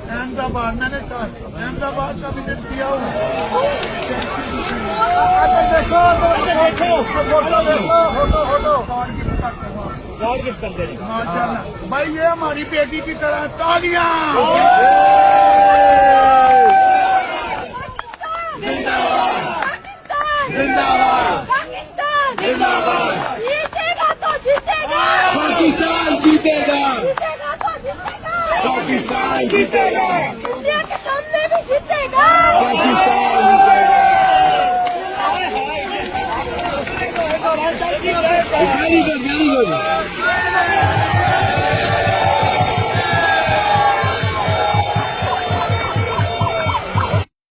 अहमदाबाद मैंने अहमदाबाद का विजिट किया हूँ। देखो फोटो देखो फोटो माशाल्लाह भाई, ये हमारी बेटी की तरह तालियां। पाकिस्तान जीतेगा, पाकिस्तान जीतेगा, इंडिया के सामने भी जीतेगा, पाकिस्तान जीतेगा। Very good, very good.